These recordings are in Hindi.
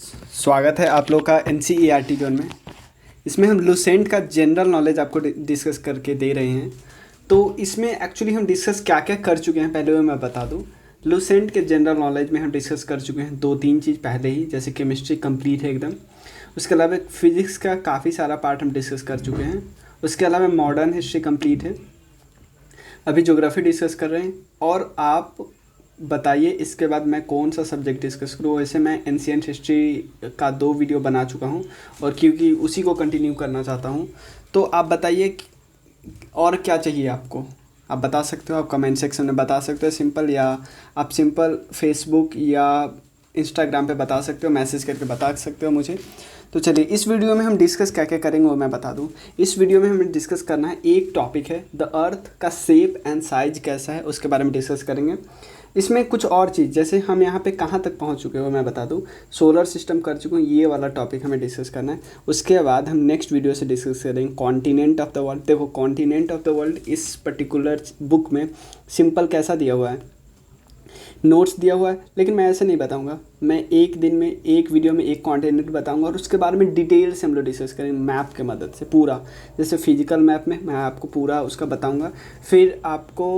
स्वागत है आप लोग का NCERT जोन में। इसमें हम लूसेंट का जनरल नॉलेज आपको डिस्कस करके दे रहे हैं। तो इसमें एक्चुअली हम डिस्कस क्या क्या कर चुके हैं पहले वो मैं बता दूं। लूसेंट के जनरल नॉलेज में हम डिस्कस कर चुके हैं 2-3 चीज़ पहले ही, जैसे केमिस्ट्री कंप्लीट है एकदम। उसके अलावा फिज़िक्स का काफ़ी सारा पार्ट हम डिस्कस कर चुके हैं। उसके अलावा मॉडर्न हिस्ट्री कंप्लीट है। अभी ज्योग्राफी डिस्कस कर रहे हैं। और आप बताइए इसके बाद मैं कौन सा सब्जेक्ट डिस्कस करूँ। वैसे मैं एंशिएंट हिस्ट्री का 2 वीडियो बना चुका हूँ और क्योंकि उसी को कंटिन्यू करना चाहता हूँ। तो आप बताइए और क्या चाहिए आपको। आप बता सकते हो, आप कमेंट सेक्शन में बता सकते हो सिंपल, या आप सिंपल फेसबुक या इंस्टाग्राम पे बता सकते हो, मैसेज करके बता सकते हो मुझे। तो चलिए इस वीडियो में हम डिस्कस क्या क्या करेंगे वो मैं बता दूं। इस वीडियो में हमें डिस्कस करना है, एक टॉपिक है द अर्थ का शेप एंड साइज कैसा है, उसके बारे में डिस्कस करेंगे। इसमें कुछ और चीज़, जैसे हम यहाँ पे कहाँ तक पहुँच चुके हैं वो मैं बता दूँ। सोलर सिस्टम कर चुके हैं, ये वाला टॉपिक हमें डिस्कस करना है। उसके बाद हम नेक्स्ट वीडियो से डिस्कस करेंगे कॉन्टिनेंट ऑफ द वर्ल्ड। देखो कॉन्टिनेंट ऑफ द वर्ल्ड इस पर्टिकुलर बुक में सिंपल कैसा दिया हुआ है, नोट्स दिया हुआ है, लेकिन मैं ऐसे नहीं बताऊंगा। मैं एक दिन में एक वीडियो में एक कॉन्टिनेंट बताऊंगा और उसके बारे में डिटेल से हम लोग डिस्कस करेंगे मैप के मदद से पूरा। जैसे फिजिकल मैप में मैं आपको पूरा उसका बताऊंगा, फिर आपको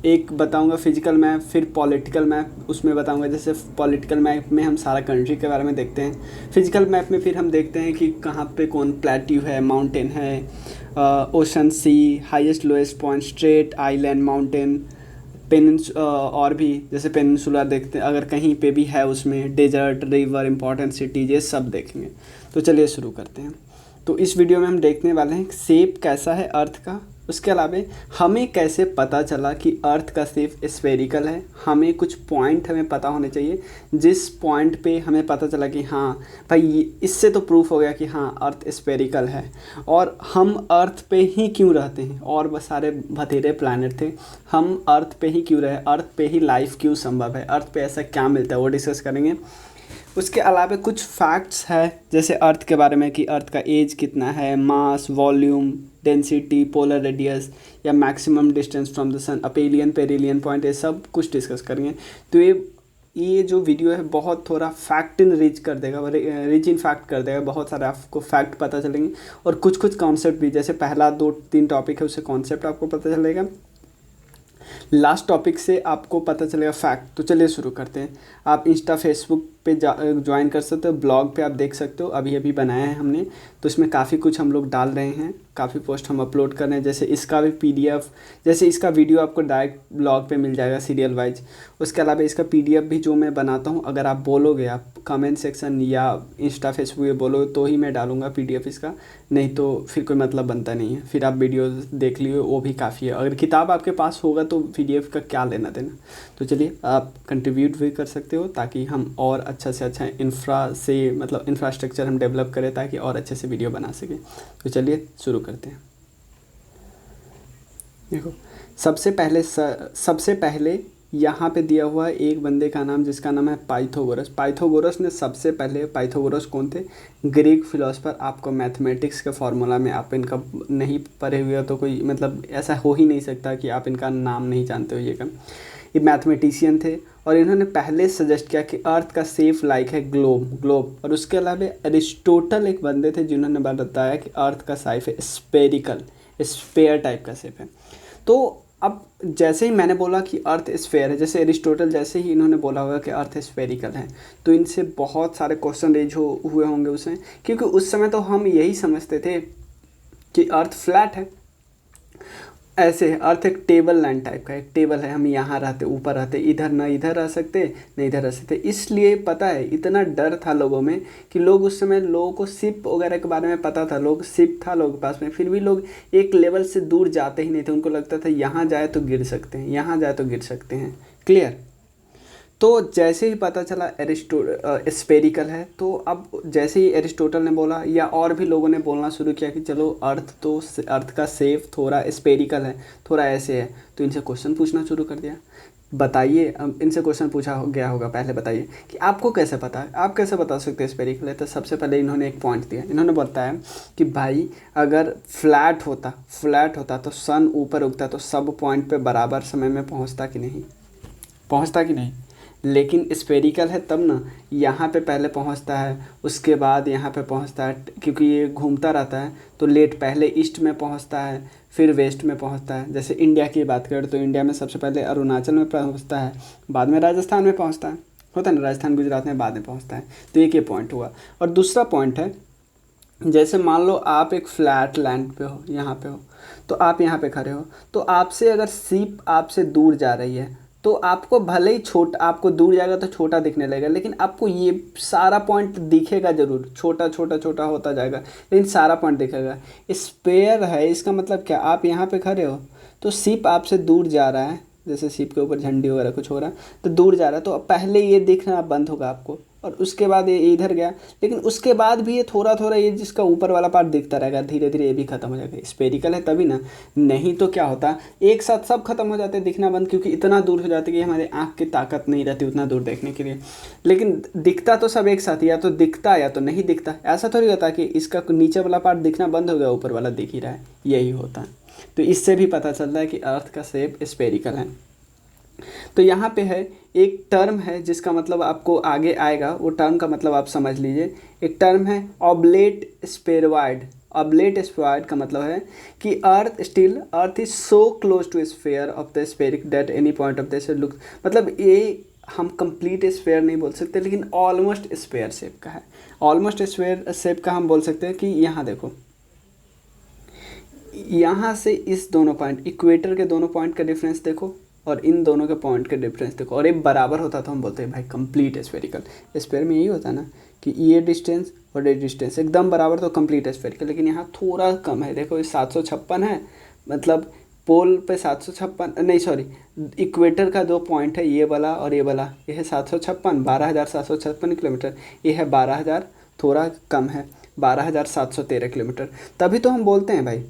एक बताऊंगा फिजिकल मैप, फिर पॉलिटिकल मैप उसमें बताऊंगा। जैसे पॉलिटिकल मैप में हम सारा कंट्री के बारे में देखते हैं, फिजिकल मैप में फिर हम देखते हैं कि कहाँ पे कौन प्लेट्यू है, माउंटेन है, ocean, sea, highest lowest point, strait, island, mountain, और भी जैसे पेनिनसुला देखते हैं अगर कहीं पे भी है, उसमें डेजर्ट, रिवर, इंपॉर्टेंट सिटीज, ये सब देखेंगे। तो चलिए शुरू करते हैं। तो इस वीडियो में हम देखने वाले हैं शेप कैसा है अर्थ का। उसके अलावा हमें कैसे पता चला कि अर्थ का शेप स्फेरिकल है। हमें कुछ पॉइंट हमें पता होने चाहिए, जिस पॉइंट पे हमें पता चला कि हाँ भाई इससे तो प्रूफ हो गया कि हाँ अर्थ स्फेरिकल है। और हम अर्थ पे ही क्यों रहते हैं, और बस सारे बथेरे प्लैनेट थे, हम अर्थ पे ही क्यों रहे, अर्थ पे ही लाइफ क्यों संभव है, अर्थ पे ऐसा क्या मिलता है वो डिस्कस करेंगे। उसके अलावा कुछ फैक्ट्स है जैसे अर्थ के बारे में कि अर्थ का एज कितना है, mass, volume, density, polar radius या maximum distance from the sun, aphelion, perihelion point, ये सब कुछ डिस्कस करेंगे। तो ये जो वीडियो है बहुत थोड़ा फैक्ट इन रिच कर देगा, रिच इन फैक्ट कर देगा। बहुत सारे आपको फैक्ट पता चलेंगे और कुछ कुछ कॉन्सेप्ट भी, जैसे पहला 2-3 टॉपिक है उससे कॉन्सेप्ट आपको पता चलेगा, लास्ट टॉपिक से आपको पता चलेगा फैक्ट। तो चलिए शुरू करते हैं। आप इंस्टा फेसबुक पे ज्वाइन कर सकते हो, ब्लॉग पे आप देख सकते हो, अभी अभी बनाया है हमने। तो इसमें काफ़ी कुछ हम लोग डाल रहे हैं, काफ़ी पोस्ट हम अपलोड कर रहे हैं। जैसे इसका भी PDF, जैसे इसका वीडियो आपको डायरेक्ट ब्लॉग पे मिल जाएगा सीरियल वाइज। उसके अलावा इसका PDF भी जो मैं बनाता हूँ, अगर आप बोलोगे, आप कमेंट सेक्शन या इंस्टा फेसबुक पे बोलोगे तो ही मैं डालूँगा PDF इसका, नहीं तो फिर कोई मतलब बनता नहीं है। फिर आप वीडियो देख लियो वो भी काफ़ी है। अगर किताब आपके पास होगा तो PDF का क्या लेना देना। तो चलिए आप कंट्रीब्यूट भी कर सकते हो ताकि हम और अच्छा से अच्छा इंफ्रास्ट्रक्चर हम डेवलप करें ताकि और अच्छे से वीडियो बना सकें। तो चलिए शुरू करते हैं। देखो सबसे पहले यहाँ पे दिया हुआ है एक बंदे का नाम, जिसका नाम है पाइथागोरस। पाइथागोरस ने सबसे पहले, पाइथागोरस कौन थे, ग्रीक फिलोसफर। आपको मैथमेटिक्स के फार्मूला में आप इनका नहीं पढ़े हुए हो तो कोई मतलब ऐसा हो ही नहीं सकता कि आप इनका नाम नहीं जानते हो। ये मैथमेटिशियन थे और इन्होंने पहले सजेस्ट किया कि अर्थ का शेप लाइक है ग्लोब। और उसके अलावा अरिस्टोटल एक बंदे थे जिन्होंने बताया कि अर्थ का शेप है स्पेरिकल, स्फेयर टाइप का शेप है। तो अब जैसे ही मैंने बोला कि अर्थ स्फेयर है, जैसे एरिस्टोटल जैसे ही इन्होंने बोला होगा कि अर्थ स्फेरिकल है, तो इनसे बहुत सारे क्वेश्चन रेज हुए होंगे उसमें, क्योंकि उस समय तो हम यही समझते थे कि अर्थ फ्लैट है। ऐसे अर्थ एक टेबल लैंड टाइप का, एक टेबल है, हम यहाँ रहते, ऊपर रहते, इधर ना इधर रह सकते न इधर रह सकते। इसलिए पता है इतना डर था लोगों में कि लोग उस समय, लोगों को शिप वगैरह के बारे में पता था, लोग शिप था लोगों के पास में, फिर भी लोग एक लेवल से दूर जाते ही नहीं थे। उनको लगता था यहाँ जाए तो गिर सकते हैं, यहाँ जाए तो गिर सकते हैं। क्लियर। तो जैसे ही पता चला स्फेरिकल है, तो अब जैसे ही एरिस्टोटल ने बोला या और भी लोगों ने बोलना शुरू किया कि चलो अर्थ का शेप थोड़ा स्फेरिकल है, थोड़ा ऐसे है, तो इनसे क्वेश्चन पूछना शुरू कर दिया। बताइए, इनसे क्वेश्चन पूछा गया होगा, पहले बताइए कि आपको कैसे पता है, आप कैसे बता सकते हैं स्फेरिकल है। तो सबसे पहले इन्होंने एक पॉइंट दिया, इन्होंने बताया कि भाई अगर फ्लैट होता तो सन ऊपर उगता तो सब पॉइंट पे बराबर समय में पहुंचता कि नहीं, लेकिन स्फेरिकल है तब ना, यहाँ पे पहले पहुँचता है, उसके बाद यहाँ पे पहुँचता है, क्योंकि ये घूमता रहता है तो लेट पहले ईस्ट में पहुँचता है, फिर वेस्ट में पहुँचता है। जैसे इंडिया की बात करें तो इंडिया में सबसे पहले अरुणाचल में पहुँचता है, बाद में राजस्थान में पहुँचता है, होता है ना, राजस्थान गुजरात में बाद में पहुँचता है। तो एक ये पॉइंट हुआ। और दूसरा पॉइंट है, जैसे मान लो आप एक फ्लैट लैंड पे हो, यहाँ पे हो, तो आप यहाँ पे खड़े हो, तो आपसे अगर सीप आपसे दूर जा रही है तो आपको भले ही छोटा, आपको दूर जाएगा तो छोटा दिखने लगेगा, लेकिन आपको ये सारा पॉइंट दिखेगा ज़रूर, छोटा छोटा छोटा होता जाएगा, लेकिन सारा पॉइंट दिखेगा। स्पेयर है, इसका मतलब क्या, आप यहाँ पे खड़े हो तो सीप आपसे दूर जा रहा है, जैसे सीप के ऊपर झंडी वगैरह कुछ हो रहा है तो दूर जा रहा है, तो पहले ये दिखना बंद होगा आपको, और उसके बाद ये इधर गया, लेकिन उसके बाद भी ये थोड़ा थोड़ा ये जिसका ऊपर वाला पार्ट दिखता रहेगा, धीरे धीरे ये भी खत्म हो जाएगा। स्पेरिकल है तभी ना, नहीं तो क्या होता, एक साथ सब खत्म हो जाते, दिखना बंद, क्योंकि इतना दूर हो जाते कि हमारे आँख की ताकत नहीं रहती उतना दूर देखने के लिए। लेकिन दिखता तो सब एक साथ, या तो दिखता या तो नहीं दिखता। ऐसा थोड़ी होता कि इसका नीचे वाला पार्ट दिखना बंद हो गया, ऊपर वाला दिख ही रहा है, यही होता है। तो इससे भी पता चलता है कि अर्थ का शेप स्पेरिकल है। तो यहाँ पे है एक टर्म है जिसका मतलब आपको आगे आएगा, वो टर्म का मतलब आप समझ लीजिए। एक टर्म है ऑब्लेट स्फेरॉइड। ऑब्लेट स्फेरॉइड का मतलब है कि earth is so close to sphere of the spheric that any point of the look, मतलब ये हम कंप्लीट स्फेयर नहीं बोल सकते, लेकिन ऑलमोस्ट स्फेयर शेप का है। ऑलमोस्ट स्फेयर शेप का हम बोल सकते हैं कि यहाँ देखो, यहाँ से इस दोनों पॉइंट, इक्वेटर के दोनों पॉइंट का डिफरेंस देखो, और इन दोनों के पॉइंट के डिफरेंस देखो, और ये बराबर होता तो हम बोलते हैं भाई कंप्लीट स्फेरिकल। स्फेयर में यही होता है ना कि ये डिस्टेंस और ये डिस्टेंस एकदम बराबर तो कंप्लीट स्फेरिकल, लेकिन यहाँ थोड़ा कम है। देखो ये 756 है, मतलब पोल पे 756, नहीं सॉरी, इक्वेटर का दो पॉइंट है, ये वाला और ये वाला, ये है 756, 12,756 किलोमीटर, ये है 12,000, थोड़ा कम है, 12,713 किलोमीटर। तभी तो हम बोलते हैं भाई,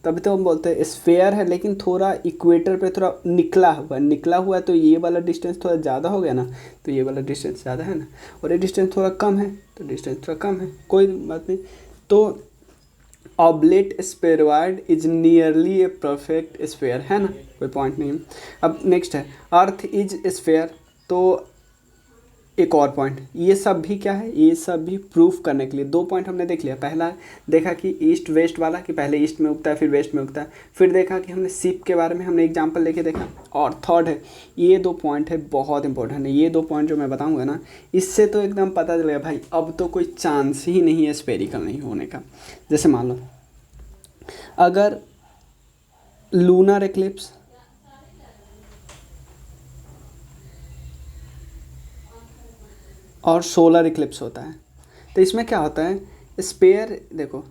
तभी तो हम बोलते हैं स्फेयर है, लेकिन थोड़ा इक्वेटर पे थोड़ा निकला हुआ है, तो ये वाला डिस्टेंस थोड़ा ज़्यादा हो गया ना, तो ये वाला डिस्टेंस ज़्यादा है ना, और ये डिस्टेंस थोड़ा कम है, तो डिस्टेंस थोड़ा कम है, कोई बात नहीं। तो oblate spheroid is nearly a perfect sphere, है ना, कोई पॉइंट नहीं है। अब नेक्स्ट है अर्थ इज स्फेयर। तो एक और पॉइंट, ये सब भी क्या है, ये सब भी प्रूफ करने के लिए दो पॉइंट हमने देख लिया। पहला देखा कि ईस्ट वेस्ट वाला, कि पहले ईस्ट में उगता है फिर वेस्ट में उगता है, फिर देखा कि हमने सीप के बारे में हमने एग्जांपल लेके देखा, और थर्ड है ये दो पॉइंट है बहुत इंपॉर्टेंट है। ये दो पॉइंट जो मैं बताऊंगा ना, इससे तो एकदम पता चलेगा भाई अब तो कोई चांस ही नहीं है स्फेरिकल नहीं होने का। जैसे मान लो अगर लूनर एक्लिप्स और सोलर इक्लिप्स होता है, तो इसमें क्या होता है, स्पेयर देखो,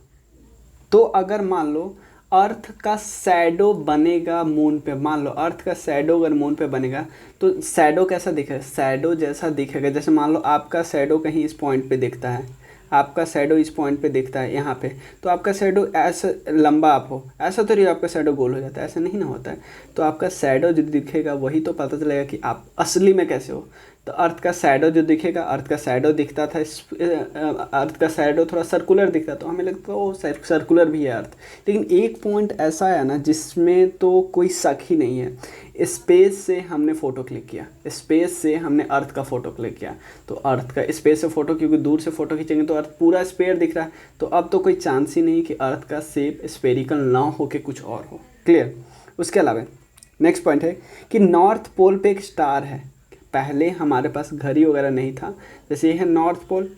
तो अगर मान लो अर्थ का शैडो बनेगा मून पे, मान लो अर्थ का शैडो अगर मून पे बनेगा तो शैडो कैसा दिखेगा, शैडो जैसा दिखेगा। जैसे मान लो आपका शैडो कहीं इस पॉइंट पे दिखता है, आपका शैडो इस पॉइंट पे दिखता है यहाँ पे, तो आपका शैडो ऐसा लंबा आप हो, ऐसा तो नहीं आपका शैडो गोल हो जाता है, ऐसा नहीं ना होता है। तो आपका शैडो जो दिखेगा वही तो पता चलेगा कि आप असली में कैसे हो। तो अर्थ का शैडो जो दिखेगा, अर्थ का शैडो दिखता था, अर्थ का शैडो थोड़ा सर्कुलर दिखता, तो हमें लगता है वो सर्कुलर भी है अर्थ। लेकिन एक पॉइंट ऐसा है ना जिसमें तो कोई शक ही नहीं है, स्पेस से हमने फ़ोटो क्लिक किया, स्पेस से हमने अर्थ का फ़ोटो क्लिक किया, तो अर्थ का स्पेस से फ़ोटो, क्योंकि दूर से फ़ोटो खींचेंगे तो अर्थ पूरा स्पेयर दिख रहा है, तो अब तो कोई चांस ही नहीं कि अर्थ का शेप स्पेरिकल ना हो के कुछ और हो। क्लियर। उसके अलावा नेक्स्ट पॉइंट है कि नॉर्थ पोल पे एक स्टार है। पहले हमारे पास घड़ी वगैरह नहीं था, जैसे ये है नॉर्थ पोल,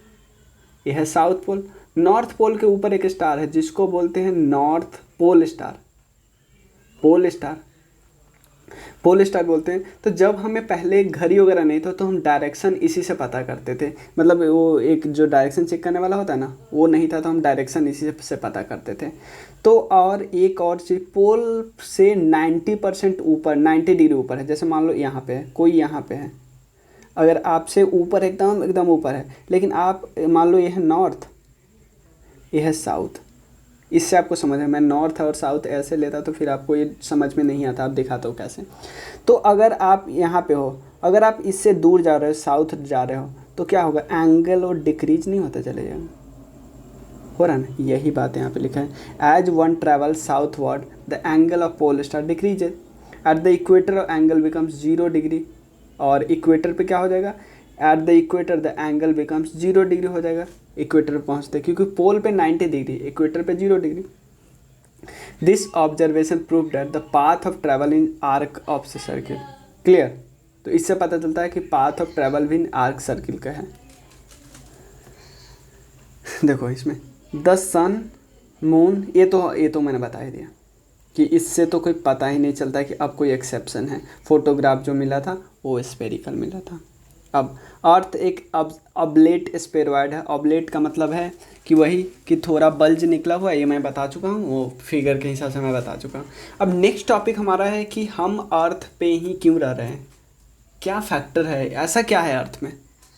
ये है साउथ पोल। नॉर्थ पोल के ऊपर एक स्टार है जिसको बोलते हैं north pole star, pole star बोलते हैं। तो जब हमें पहले घड़ी वगैरह नहीं था तो हम डायरेक्शन इसी से पता करते थे, मतलब वो एक जो डायरेक्शन चेक करने वाला होता है ना, वो नहीं था, तो हम डायरेक्शन इसी से पता करते थे। तो और एक और चीज़, पोल से 90% ऊपर, 90 डिग्री ऊपर है। जैसे मान लो यहाँ पे है, कोई यहाँ पे है, अगर आपसे ऊपर एकदम ऊपर है, लेकिन आप मान लो ये है नॉर्थ, ये है साउथ, इससे आपको समझ है, मैं नॉर्थ और साउथ ऐसे लेता तो फिर आपको ये समझ में नहीं आता, आप दिखाता हो कैसे। तो अगर आप यहाँ पे हो, अगर आप इससे दूर जा रहे हो, साउथ जा रहे हो, तो क्या होगा, एंगल और डिक्रीज नहीं होता चले जाएगा, हो रहा ना, यही बात यहाँ पे लिखा है। As one travel southward the angle of pole star decreases at the equator angle becomes 0 degree. और इक्वेटर पे क्या हो जाएगा, at the equator the angle becomes 0 degree हो जाएगा इक्वेटर पे पहुँचते, क्योंकि पोल पे 90 डिग्री, इक्वेटर पे 0 degree. This observation prove that the path of travel in arc of circle. Clear. तो इससे पता चलता है कि पाथ ऑफ ट्रेवल भी इन आर्क सर्किल का है। देखो इसमें द सन मून, ये तो मैंने बता ही दिया कि इससे तो कोई पता ही नहीं चलता है कि अब कोई एक्सेप्शन है। फोटोग्राफ जो मिला था वो स्फेरिकल मिला था। अब अर्थ एक ऑब्लेट स्फेरॉइड है। ऑब्लेट का मतलब है कि वही कि थोड़ा बल्ज निकला हुआ है, ये मैं बता चुका हूँ, वो फिगर के हिसाब से मैं बता चुका हूँ। अब नेक्स्ट टॉपिक हमारा है कि हम अर्थ पे ही क्यों रह रहे हैं, क्या फैक्टर है, ऐसा क्या है अर्थ में,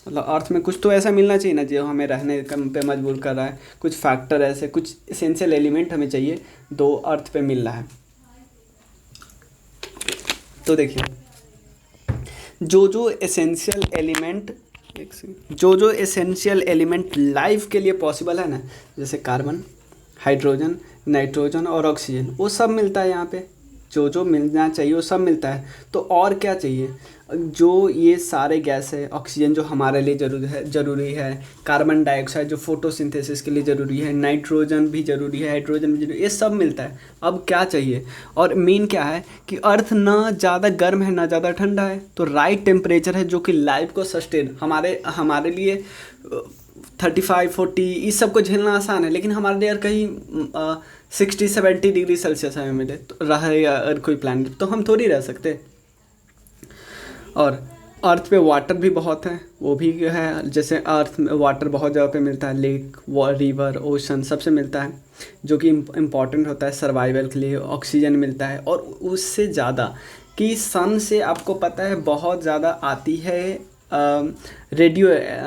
मतलब अर्थ में कुछ तो ऐसा मिलना चाहिए ना जो हमें रहने पे मजबूर कर रहा है। कुछ फैक्टर ऐसे, कुछ एसेंशियल एलिमेंट हमें चाहिए, दो अर्थ पे मिल रहा है। तो देखिए जो एसेंशियल एलिमेंट लाइफ के लिए पॉसिबल है ना, जैसे कार्बन, हाइड्रोजन, नाइट्रोजन और ऑक्सीजन, वो सब मिलता है यहाँ पे। जो मिलना चाहिए वो सब मिलता है। तो और क्या चाहिए, जो ये सारे गैस है, ऑक्सीजन जो हमारे लिए ज़रूरी है, कार्बन डाइऑक्साइड जो फोटोसिंथेसिस के लिए ज़रूरी है, नाइट्रोजन भी ज़रूरी है, हाइड्रोजन भी ज़रूरी है, ये सब मिलता है। अब क्या चाहिए, और मेन क्या है कि अर्थ ना ज़्यादा गर्म है ना ज़्यादा ठंडा है, तो राइट टेम्परेचर है जो कि लाइफ को सस्टेन, हमारे लिए 35-40 इस सब को झेलना आसान है, लेकिन हमारे लिए अगर कहीं 60-70 डिग्री सेल्सियस हमें मिले तो रहे अगर कोई प्लैनेट, तो हम थोड़ी रह सकते। और अर्थ पे वाटर भी बहुत है, वो भी है, जैसे अर्थ में वाटर बहुत जगह पे मिलता है, लेक, रिवर, ओशन सबसे मिलता है, जो कि इम्पॉर्टेंट होता है सर्वाइवल के लिए। ऑक्सीजन मिलता है, और उससे ज़्यादा कि सन से आपको पता है बहुत ज़्यादा आती है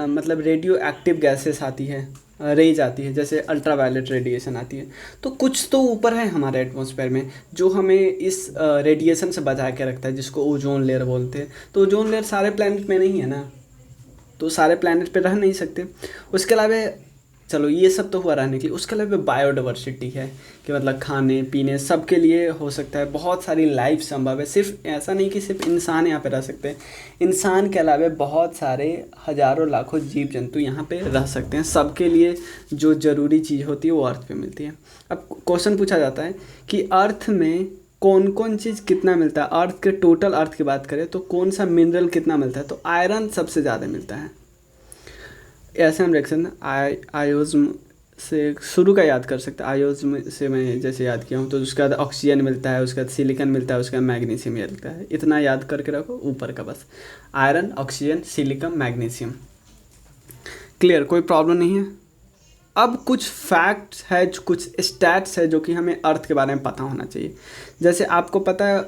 मतलब रेडियो एक्टिव गैसेस आती है, रेज आती है, जैसे अल्ट्रावायलेट रेडिएशन आती है। तो कुछ तो ऊपर है हमारे एटमॉस्फेयर में जो हमें इस रेडिएशन से बचा के रखता है, जिसको ओजोन लेयर बोलते हैं। तो ओजोन लेयर सारे प्लैनेट में नहीं है ना, तो सारे प्लैनेट पे रह नहीं सकते। उसके अलावा चलो ये सब तो हुआ रहने के लिए, उसके अलावा बायोडाइवर्सिटी है कि मतलब खाने पीने सब के लिए हो सकता है, बहुत सारी लाइफ संभव है। सिर्फ ऐसा नहीं कि सिर्फ इंसान यहाँ पे रह सकते हैं, इंसान के अलावा बहुत सारे हज़ारों लाखों जीव जंतु यहाँ पे रह सकते हैं। सबके लिए जो ज़रूरी चीज़ होती है वो अर्थ पे मिलती है। अब क्वेश्चन पूछा जाता है कि अर्थ में कौन कौन चीज़ कितना मिलता है। अर्थ के टोटल अर्थ की बात करें तो कौन सा मिनरल कितना मिलता है, तो आयरन सबसे ज़्यादा मिलता है। ऐसे हम रिएक्शन आयोज्म से शुरू का याद कर सकते हैं। आयोज्म से मैं जैसे याद किया हूँ, तो उसके बाद ऑक्सीजन मिलता है, उसके बाद सिलिकॉन मिलता है, उसके बाद मैग्नीशियम मिलता है। इतना याद करके रखो ऊपर का बस, iron, oxygen, silicon, magnesium. Clear, कोई प्रॉब्लम नहीं है। अब कुछ फैक्ट्स है, कुछ स्टैट्स है जो कि हमें अर्थ के बारे में पता होना चाहिए। जैसे आपको पता है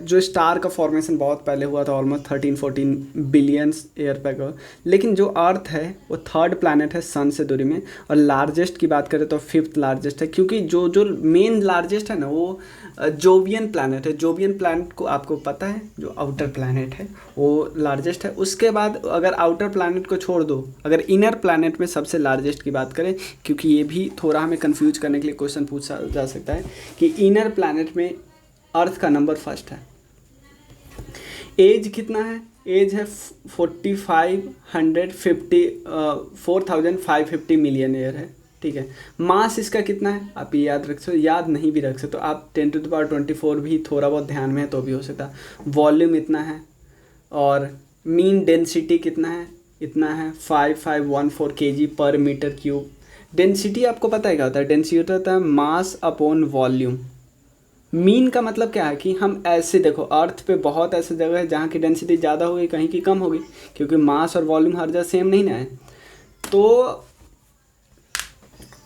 जो स्टार का फॉर्मेशन बहुत पहले हुआ था, ऑलमोस्ट 13-14 बिलियंस ईयर पहले, लेकिन जो अर्थ है वो थर्ड प्लैनेट है सन से दूरी में, और लार्जेस्ट की बात करें तो 5th लार्जेस्ट है, क्योंकि जो मेन लार्जेस्ट है ना वो जोवियन प्लैनेट है। जोवियन प्लैनेट को आपको पता है, जो आउटर प्लैनेट है वो लार्जेस्ट है। उसके बाद अगर आउटर प्लैनेट को छोड़ दो, अगर इनर प्लैनेट में सबसे लार्जेस्ट की बात करें, क्योंकि ये भी थोड़ा हमें कंफ्यूज करने के लिए क्वेश्चन पूछा जा सकता है कि इनर प्लैनेट में अर्थ का नंबर फर्स्ट है। एज कितना है, एज है 4,550 मिलियन ईयर है, ठीक है। मास इसका कितना है आप ये याद रख सकते हो, याद नहीं भी रख सकते तो आप 10⁻24 भी थोड़ा बहुत ध्यान में है तो भी हो सकता है। वॉल्यूम इतना है, और मीन डेंसिटी कितना है, इतना है 5514 kg पर मीटर क्यूब। डेंसिटी आपको पता है क्या होता है, डेंसिटी होता है मास अपॉन वॉल्यूम। मीन का मतलब क्या है कि हम ऐसे देखो, अर्थ पे बहुत ऐसे जगह है जहाँ की डेंसिटी ज़्यादा होगी, कहीं की कम होगी, क्योंकि मास और वॉल्यूम हर जगह सेम नहीं ना है। तो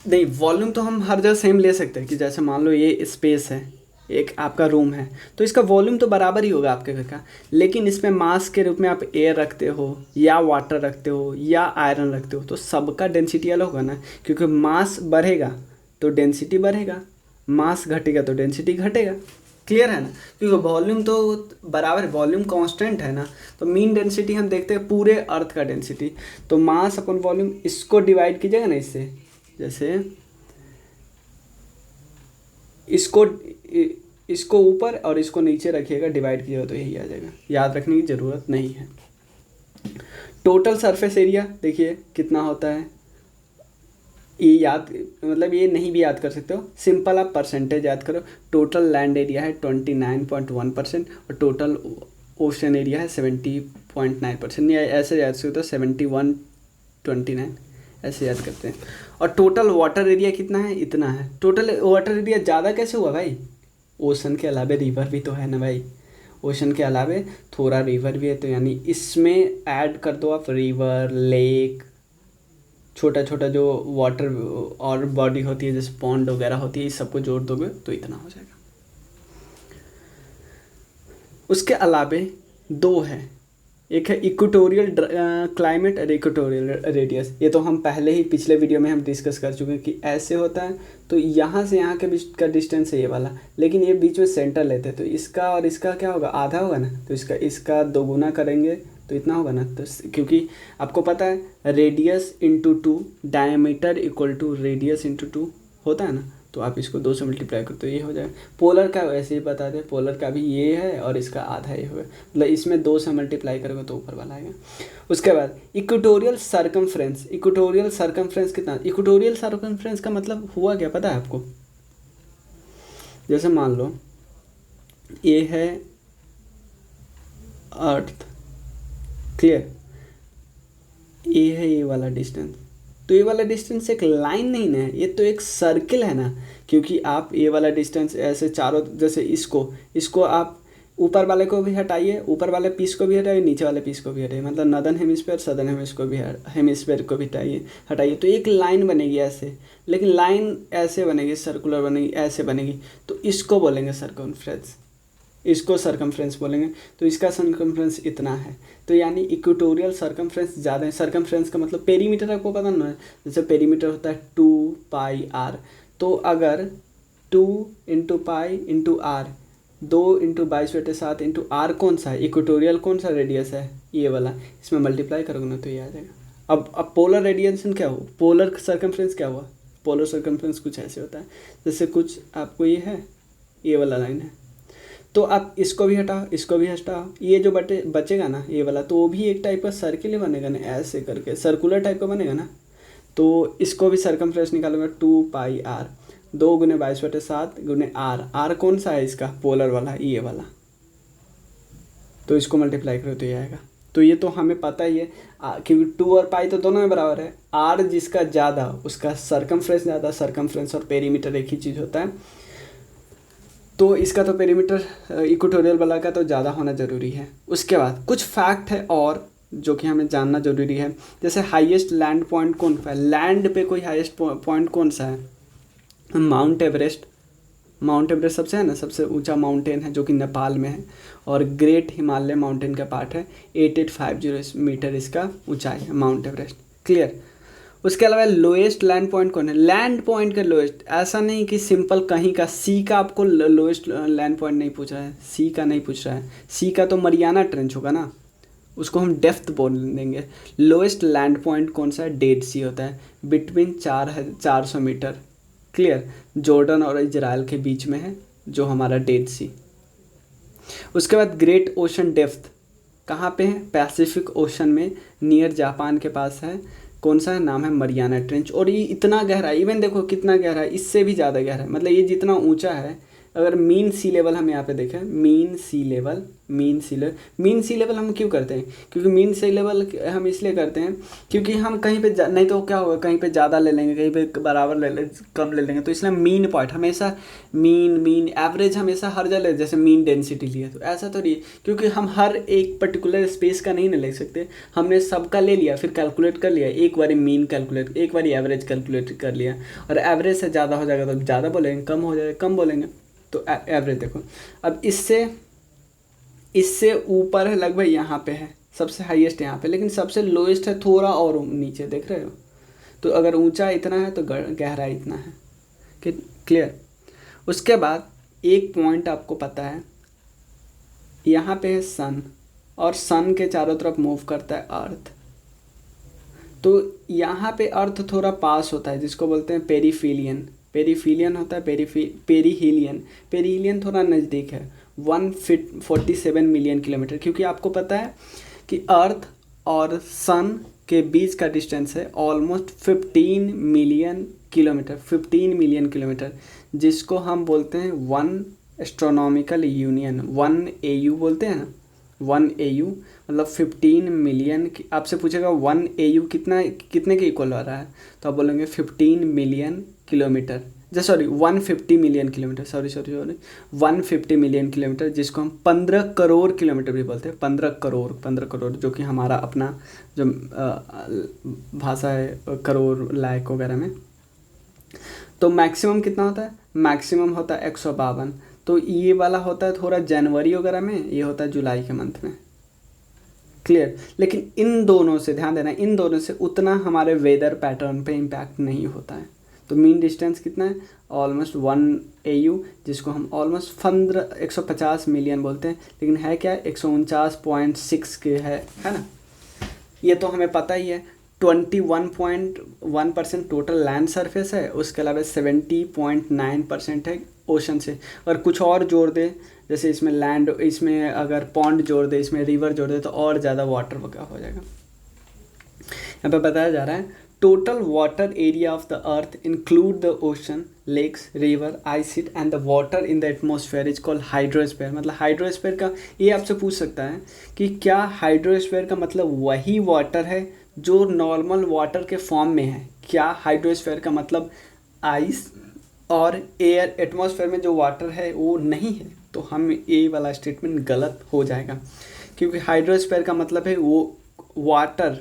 नहीं, वॉल्यूम तो हम हर जगह सेम ले सकते हैं कि जैसे मान लो ये स्पेस है, एक आपका रूम है, तो इसका वॉल्यूम तो बराबर ही होगा आपके घर का, लेकिन इसमें मास के रूप में आप एयर रखते हो या वाटर रखते हो या आयरन रखते हो, तो सबका डेंसिटी अलग होगा ना, क्योंकि मास बढ़ेगा तो डेंसिटी बढ़ेगा, मास घटेगा तो डेंसिटी घटेगा। क्लियर है ना, क्योंकि वॉल्यूम तो बराबर, वॉल्यूम कांस्टेंट है ना। तो मीन डेंसिटी हम देखते हैं पूरे अर्थ का डेंसिटी, तो मास अपन वॉल्यूम इसको डिवाइड कीजिएगा ना इससे, जैसे इसको इसको ऊपर और इसको नीचे रखिएगा, डिवाइड कीजिएगा तो यही आ जाएगा, याद रखने की ज़रूरत नहीं है। टोटल सरफेस एरिया देखिए कितना होता है, ये याद मतलब ये नहीं भी याद कर सकते हो, सिंपल आप परसेंटेज याद करो। टोटल लैंड एरिया है 29.1% और टोटल ओशन एरिया है 70.9%, या ऐसे याद सकते हो 7129 ऐसे याद करते हैं। और टोटल वाटर एरिया कितना है, इतना है। टोटल वाटर एरिया ज़्यादा कैसे हुआ भाई, ओशन के अलावे रिवर भी तो है ना भाई, ओशन के अलावे थोड़ा रिवर भी है, तो यानी इसमें ऐड कर दो आप रिवर, लेक, छोटा छोटा जो वाटर और बॉडी होती है जैसे पॉन्ड वगैरह होती है, इस सबको जोड़ दोगे तो इतना हो जाएगा। उसके अलावे दो है, एक है इक्वेटोरियल क्लाइमेट और इक्वेटोरियल रेडियस। ये तो हम पहले ही पिछले वीडियो में हम डिस्कस कर चुके हैं कि ऐसे होता है, तो यहाँ से यहाँ के बीच का डिस्टेंस है ये वाला, लेकिन ये बीच में सेंटर लेते हैं, तो इसका और इसका क्या होगा, आधा होगा ना, तो इसका दोगुना करेंगे तो इतना होगा ना। तो क्योंकि आपको पता है radius into 2 diameter equal to radius into 2 होता है ना, तो आप इसको 2 से मल्टीप्लाई करो तो ये हो जाएगा। पोलर का वैसे ही बता दें, पोलर का भी ये है और इसका आधा ये होगा, मतलब इसमें 2 से मल्टीप्लाई करोगे तो ऊपर वाला आएगा। उसके बाद इक्वेटोरियल सर्कमफ्रेंस, इक्वेटोरियल सर्कमफ्रेंस कितना, इक्वेटोरियल सर्कमफ्रेंस का मतलब हुआ क्या पता है आपको, जैसे मान लो ये है अर्थ, क्लियर, ये है ये वाला डिस्टेंस, तो ये वाला डिस्टेंस एक लाइन नहीं ना है, ये तो एक सर्किल है ना, क्योंकि आप ये वाला डिस्टेंस ऐसे चारों, जैसे इसको आप ऊपर वाले को भी हटाइए, ऊपर वाले पीस को भी हटाइए, नीचे वाले पीस को भी हटाइए, मतलब नॉर्दर्न हेमिस्फीयर सदर्न हेमिस्फीयर को भी हटाइए, तो एक लाइन बनेगी ऐसे, लेकिन लाइन ऐसे बनेगी, सर्कुलर बनेगी, ऐसे बनेगी, तो इसको बोलेंगे सर्कमफ्रेंस, इसको सर्कमफ्रेंस बोलेंगे। तो इसका सर्कमफ्रेंस इतना है, तो यानी इक्वेटोरियल सर्कमफ्रेंस ज़्यादा है। सर्कमफ्रेंस का मतलब पेरीमीटर आपको पता ना है, जैसे पेरीमीटर होता है 2πr, तो अगर 2 into pi into r, 2 into 22/7 into r कौन सा है, इक्वेटोरियल कौन सा रेडियस है, ये वाला, इसमें मल्टीप्लाई करोगे ना तो ये आ जाएगा। अब पोलर रेडिएशन क्या हुआ, पोलर सर्कमफ्रेंस क्या हुआ, पोलर सर्कमफ्रेंस कुछ ऐसे होता है, जैसे कुछ आपको ये है, ये वाला लाइन है, तो आप इसको भी हटाओ, इसको भी हटाओ, ये जो बचेगा ना ये वाला, तो वो भी एक टाइप का सर्किल ही बनेगा ना, ऐसे करके सर्कुलर टाइप का बनेगा ना, तो इसको भी सर्कमफ्रेंस निकालूंगा 2πr, 2 गुने 22/7 गुने आर कौन सा है इसका, पोलर वाला, ये वाला, तो इसको मल्टीप्लाई करो तो ये आएगा। तो ये तो हमें पता ही है, क्योंकि 2 और पाई तो दोनों में बराबर है, आर जिसका ज़्यादा उसका सर्कमफ्रेंस ज़्यादा, सर्कमफ्रेंस और पेरीमीटर एक ही चीज़ होता है, तो इसका तो पेरीमीटर इक्वेटोरियल वाला का तो ज़्यादा होना ज़रूरी है। उसके बाद कुछ फैक्ट है और जो कि हमें जानना ज़रूरी है, जैसे हाईएस्ट लैंड पॉइंट कौन सा है, लैंड पे कोई हाईएस्ट पॉइंट कौन सा है, माउंट एवरेस्ट, माउंट एवरेस्ट सबसे है ना, सबसे ऊंचा माउंटेन है जो कि नेपाल में है, और ग्रेट हिमालय माउंटेन का पार्ट है, 8850 मीटर इसका ऊंचाई है माउंट एवरेस्ट, क्लियर। उसके अलावा लोएस्ट लैंड पॉइंट कौन है, लैंड पॉइंट का लोएस्ट, ऐसा नहीं कि सिंपल कहीं का, सी का आपको लोएस्ट लैंड पॉइंट नहीं पूछ रहा है, सी का नहीं पूछ रहा है, सी का तो मरियाना ट्रेंच होगा ना, उसको हम डेप्थ बोल देंगे। लोएस्ट लैंड पॉइंट कौन सा है, डेड सी होता है, बिटवीन 400 मीटर, क्लियर, जॉर्डन और इजराइल के बीच में है जो हमारा डेड सी। उसके बाद ग्रेट ओशन डेप्थ कहाँ पे है, पैसिफिक ओशन में, नियर जापान के पास है, कौन सा है, नाम है मरियाना ट्रेंच, और ये इतना गहरा है, इवन देखो कितना गहरा है, इससे भी ज़्यादा गहरा है, मतलब ये जितना ऊंचा है, अगर मीन सी लेवल हम यहाँ पे देखें, मीन सी लेवल हम क्यों करते हैं, क्योंकि मीन सी लेवल हम इसलिए करते हैं क्योंकि हम कहीं पे नहीं तो क्या होगा, कहीं पे ज़्यादा ले लेंगे, कहीं पे बराबर कम ले लेंगे, तो इसलिए मीन पॉइंट हमेशा, मीन एवरेज हमेशा हर जगह ले, जैसे मीन डेंसिटी लिया तो ऐसा तो नहीं, क्योंकि हम हर एक पर्टिकुलर स्पेस का नहीं ना ले सकते, हमने सबका ले लिया, फिर कैलकुलेट कर लिया, एक बारी मीन कैलकुलेट, एक बारी एवरेज कैलकुलेट कर लिया, और एवरेज से ज़्यादा हो जाएगा तो ज़्यादा बोलेंगे, कम हो जाएगा कम बोलेंगे, तो एवरेज देखो। अब इससे ऊपर है लगभग यहाँ पे है, सबसे हाईएस्ट यहाँ पे, लेकिन सबसे लोएस्ट है थोड़ा और नीचे, देख रहे हो, तो अगर ऊंचा इतना है तो गहरा इतना है, क्लियर। उसके बाद एक पॉइंट आपको पता है, यहाँ पे है सन, और सन के चारों तरफ मूव करता है अर्थ, तो यहाँ पे अर्थ थोड़ा पास होता है, जिसको बोलते हैं पेरीफेलियन, पेरीफिलियन होता है, पेरीहीलियन। पेरीहीलियन थोड़ा नज़दीक है, 147 मिलियन किलोमीटर, क्योंकि आपको पता है कि अर्थ और सन के बीच का डिस्टेंस है almost 15 million kilometre, 15 million kilometre, जिसको हम बोलते हैं 1 एस्ट्रोनॉमिकल यूनियन, 1 AU बोलते हैं ना, 1 AU मतलब 15 मिलियन। आपसे पूछेगा 1 AU कितने के इक्वल हो रहा है, तो आप बोलेंगे 15 million kilometre, sorry 150 million kilometre, sorry 150 million kilometre, जिसको हम 15 करोड़ किलोमीटर भी बोलते हैं। 15 करोड़ जो कि हमारा अपना जो भाषा है करोड़ लाख वगैरह में। तो मैक्सिमम कितना होता है, मैक्सिमम होता है 152। तो ये वाला होता है थोड़ा जनवरी वगैरह में, ये होता है जुलाई के मंथ में। क्लियर। लेकिन इन दोनों से ध्यान देना, इन दोनों से उतना हमारे वेदर पैटर्न पे इम्पैक्ट नहीं होता है। तो मीन डिस्टेंस कितना है, ऑलमोस्ट 1 AU, जिसको हम ऑलमोस्ट 150 मिलियन बोलते हैं, लेकिन है क्या 149.6 के है ना। ये तो हमें पता ही है। 21.1% टोटल लैंड सरफेस है, उसके अलावा 70.9% है ओशन से। अगर कुछ और जोड़ दे, जैसे इसमें लैंड, इसमें अगर पॉन्ड जोड़ दे, इसमें रिवर जोड़ दे, तो और ज़्यादा वाटर वगैरह हो जाएगा। यहाँ पे बताया जा रहा है total water area of the earth include the ocean, lakes, river, ice sheet and the water in the atmosphere is called hydrosphere. मतलब हाइड्रोस्फीयर का, ये आपसे पूछ सकता है कि क्या हाइड्रोस्फीयर का मतलब वही वाटर है जो नॉर्मल वाटर के फॉर्म में है। क्या हाइड्रोस्फीयर का मतलब आइस और एयर, एटमॉस्फेयर में जो वाटर है वो नहीं है, तो हम ये वाला स्टेटमेंट गलत हो जाएगा, क्योंकि हाइड्रोस्फीयर का मतलब है वो वाटर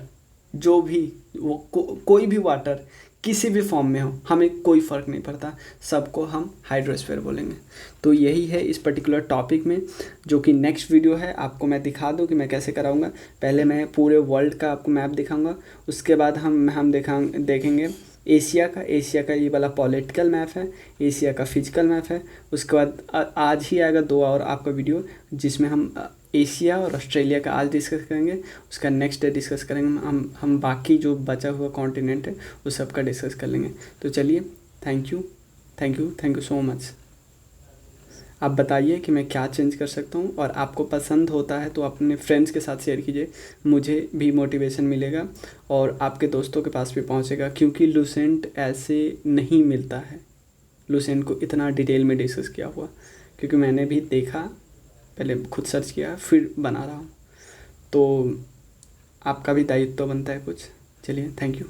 जो भी कोई भी वाटर किसी भी फॉर्म में हो, हमें कोई फ़र्क नहीं पड़ता, सबको हम हाइड्रोस्फीयर बोलेंगे। तो यही है इस पर्टिकुलर टॉपिक में, जो कि नेक्स्ट वीडियो है आपको मैं दिखा दूँ कि मैं कैसे कराऊंगा। पहले मैं पूरे वर्ल्ड का आपको मैप दिखाऊंगा, उसके बाद हम देखेंगे एशिया का ये वाला पॉलिटिकल मैप है, एशिया का फिजिकल मैप है। उसके बाद आज ही आएगा 2 और आपका वीडियो, जिसमें हम एशिया और ऑस्ट्रेलिया का आज डिस्कस करेंगे। उसका नेक्स्ट डे डिस्कस करेंगे हम बाकी जो बचा हुआ कॉन्टिनेंट है उस सब का डिस्कस कर लेंगे। तो चलिए, थैंक यू सो मच। आप बताइए कि मैं क्या चेंज कर सकता हूँ, और आपको पसंद होता है तो अपने फ्रेंड्स के साथ शेयर कीजिए, मुझे भी मोटिवेशन मिलेगा और आपके दोस्तों के पास भी पहुँचेगा, क्योंकि लूसेंट ऐसे नहीं मिलता है, लूसेंट को इतना डिटेल में डिस्कस किया हुआ, क्योंकि मैंने भी देखा, पहले खुद सर्च किया फिर बना रहा हूँ। तो आपका भी दायित्व बनता है कुछ। चलिए, थैंक यू।